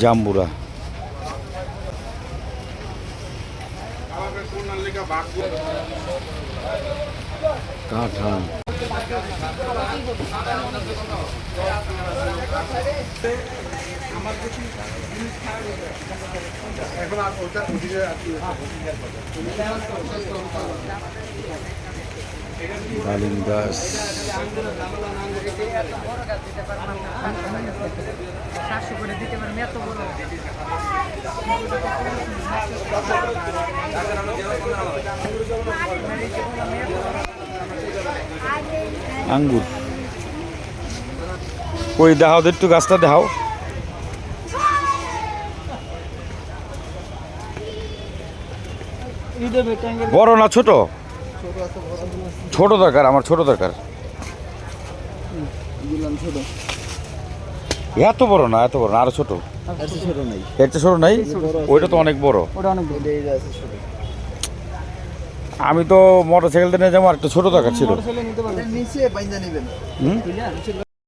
জাম্বুরা কাঁঠাল ডালিম গাছ আঙ্গুর কই দেখাও তো একটু গাছটা দেখাও বড় না ছোট ছোট দরকার আমার ছোট দরকার এত বড় না আরো ছোট একটা ছোট নাই ওইটা তো অনেক বড় আমি তো মোটরসাইকেল নিয়ে যাবো আর একটা ছোট দরকার ছিল